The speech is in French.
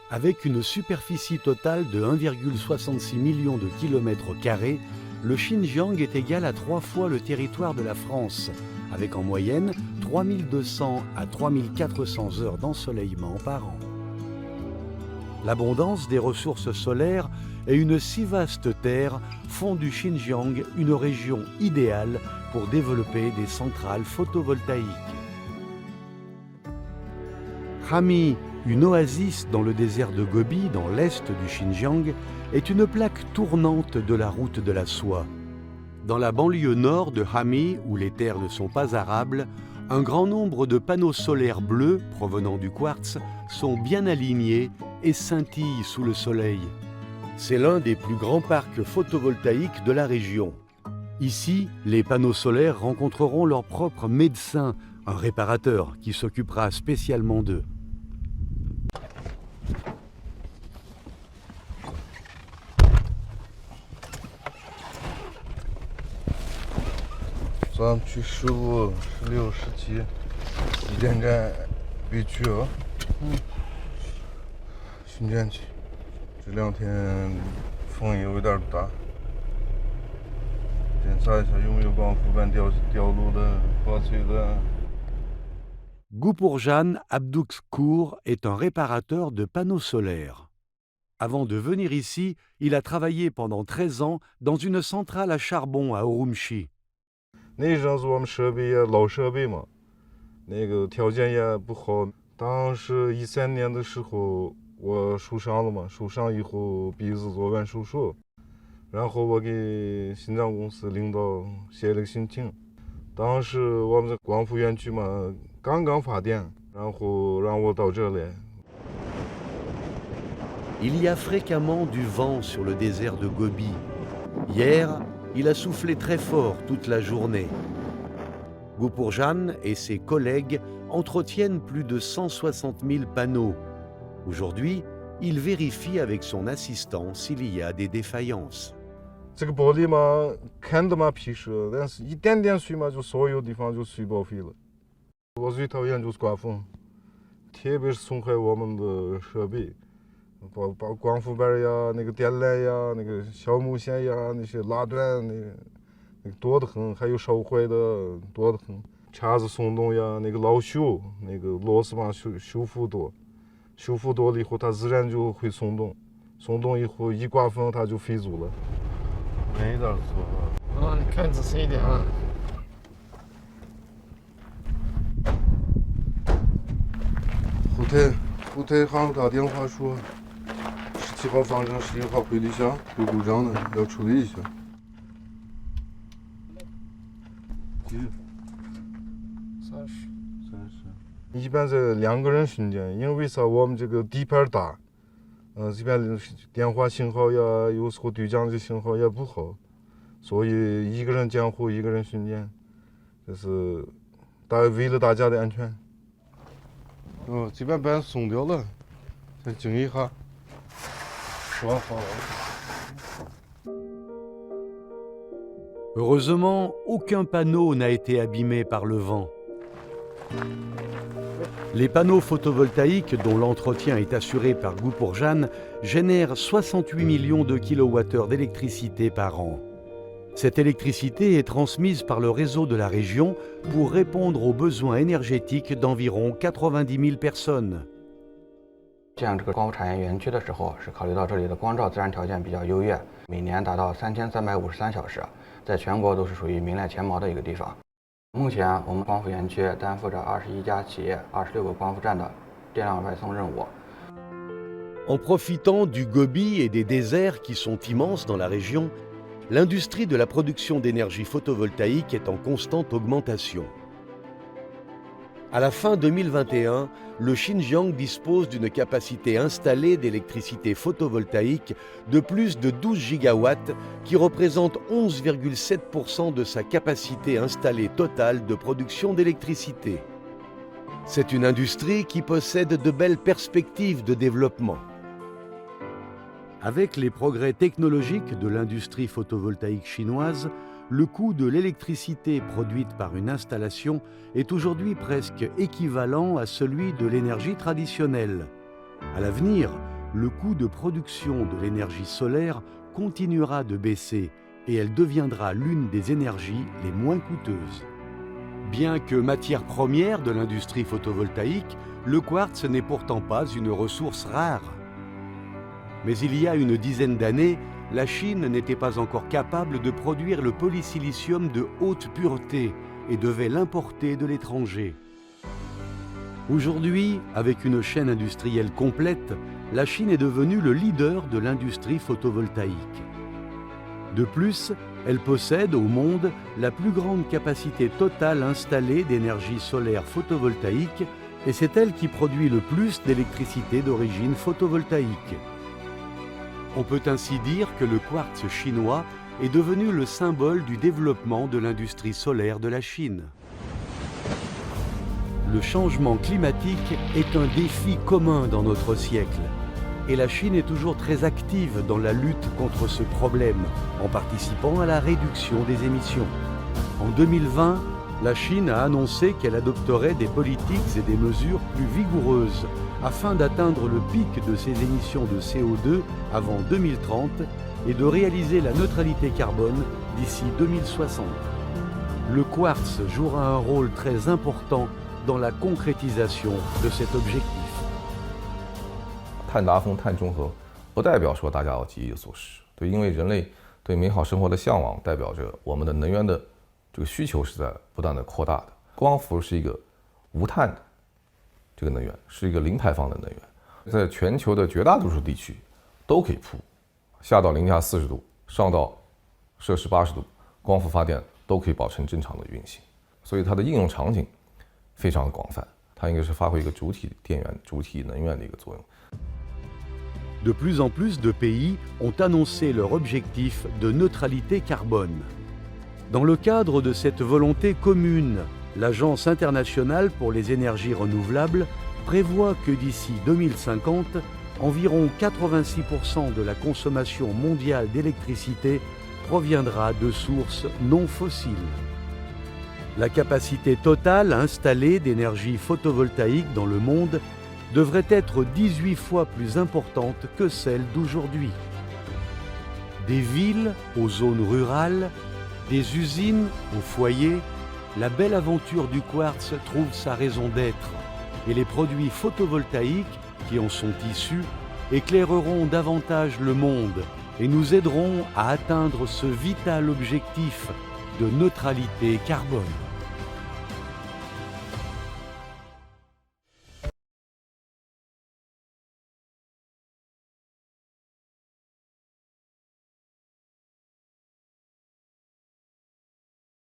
Avec une superficie totale de 1,66 million de kilomètres carrés, le Xinjiang est égal à 3 fois le territoire de la France, avec en moyenne 3200 à 3400 heures d'ensoleillement par an. L'abondance des ressources solaires et une si vaste terre font du Xinjiang une région idéale pour développer des centrales photovoltaïques. Hami, une oasis dans le désert de Gobi, dans l'est du Xinjiang, est une plaque tournante de la route de la soie. Dans la banlieue nord de Hami, où les terres ne sont pas arables, un grand nombre de panneaux solaires bleus provenant du quartz sont bien alignés et scintillent sous le soleil. C'est l'un des plus grands parcs photovoltaïques de la région. Ici, les panneaux solaires rencontreront leur propre médecin, un réparateur qui s'occupera spécialement d'eux.咱去15、16、17，一点站必去啊。新建区，这2天风有点大，检查一下有没有光伏板掉落的、破碎的。 Goupourjan Abdoukskour est un réparateur de panneaux solaires. Avant de venir ici, il a travaillé pendant 13 ans dans une centrale à charbon à Urumqi. 那阵子我们设备也老设备嘛，那个条件也不好。当时13年的时候，我受伤了嘛，受伤以后鼻子做完手术，然后我给新疆公司领导写了个申请。当时我们在光伏园区嘛，刚刚发电，然后让我到这来。 Il y a fréquemment du vent sur le désert de Gobi. Hier, il a soufflé très fort toute la journée. Goupourjan et ses collègues entretiennent plus de 160 000 panneaux. Aujourd'hui, il vérifie avec son assistant s'il y a des défaillances. 这个玻璃嘛，看着嘛皮实，但是一点点水嘛，就所有地方就水报废了。我最讨厌就是刮风，特别是损坏我们的设备。 把光伏板呀、那个电缆呀、那个小木线呀、那些拉断那个多得很，还有烧坏的多得很。叉子松动呀，那个老锈，那个螺丝嘛修复多，修复多了以后它自然就会松动，松动以后一刮风它就飞走了。没点错啊，你看仔细一点啊。后台行打电话说。 17号发生11号回力箱有故障的，要处理一下。30。一般是2个人巡检，因为啥？我们这个地盘大，这边电话信号呀，有时候对讲机信号也不好，所以一个人监护，一个人巡检，这是为了大家的安全。哦，这边板松掉了，再整一下。 Heureusement, aucun panneau n'a été abîmé par le vent. Les panneaux photovoltaïques, dont l'entretien est assuré par Goupourjan, génèrent 68 millions de kWh d'électricité par an. Cette électricité est transmise par le réseau de la région pour répondre aux besoins énergétiques d'environ 90 000 personnes. 建这个光伏产业园区的时候，是考虑到这里的光照自然条件比较优越，每年达到3353小时，在全国都是属于名列前茅的一个地方。目前，我们光伏园区担负着21家企业、26个光伏站的电量外送任务。En profitant du Gobi et des déserts qui sont immenses dans la région, l'industrie de la production d'énergie photovoltaïque est en constante augmentation. À la fin 2021, le Xinjiang dispose d'une capacité installée d'électricité photovoltaïque de plus de 12 gigawatts, qui représente 11,7% de sa capacité installée totale de production d'électricité. C'est une industrie qui possède de belles perspectives de développement. Avec les progrès technologiques de l'industrie photovoltaïque chinoise, le coût de l'électricité produite par une installation est aujourd'hui presque équivalent à celui de l'énergie traditionnelle. À l'avenir, le coût de production de l'énergie solaire continuera de baisser et elle deviendra l'une des énergies les moins coûteuses. Bien que matière première de l'industrie photovoltaïque, le quartz n'est pourtant pas une ressource rare. Mais il y a une dizaine d'années, la Chine n'était pas encore capable de produire le polysilicium de haute pureté et devait l'importer de l'étranger. Aujourd'hui, avec une chaîne industrielle complète, la Chine est devenue le leader de l'industrie photovoltaïque. De plus, elle possède au monde la plus grande capacité totale installée d'énergie solaire photovoltaïque et c'est elle qui produit le plus d'électricité d'origine photovoltaïque. On peut ainsi dire que le quartz chinois est devenu le symbole du développement de l'industrie solaire de la Chine. Le changement climatique est un défi commun dans notre siècle. Et la Chine est toujours très active dans la lutte contre ce problème, en participant à la réduction des émissions. En 2020, la Chine a annoncé qu'elle adopterait des politiques et des mesures plus vigoureuses afin d'atteindre le pic de ses émissions de CO2 avant 2030 et de réaliser la neutralité carbone d'ici 2060. Le quartz jouera un rôle très important dans la concrétisation de cet objectif. 碳达峰、碳中和，不代表说大家要节衣缩食，对，因为人类对美好生活的向往，代表着我们的能源的这个需求是在不断的扩大的。光伏是一个无碳的这个能源，是一个零排放的能源，在全球的绝大多数地区都可以铺，下到零下40度，上到摄氏80度，光伏发电都可以保持正常的运行，所以它的应用场景非常的广泛，它应该是发挥一个主体电源、主体能源的一个作用。 De plus en plus de pays ont annoncé leur objectif de neutralité carbone. Dans le cadre de cette volonté commune, l'Agence internationale pour les énergies renouvelables prévoit que d'ici 2050, environ 86% de la consommation mondiale d'électricité proviendra de sources non fossiles. La capacité totale installée d'énergie photovoltaïque dans le monde devrait être 18 fois plus importante que celle d'aujourd'hui. Des villes aux zones rurales, des usines aux foyers, la belle aventure du quartz trouve sa raison d'être et les produits photovoltaïques qui en sont issus éclaireront davantage le monde et nous aideront à atteindre ce vital objectif de neutralité carbone.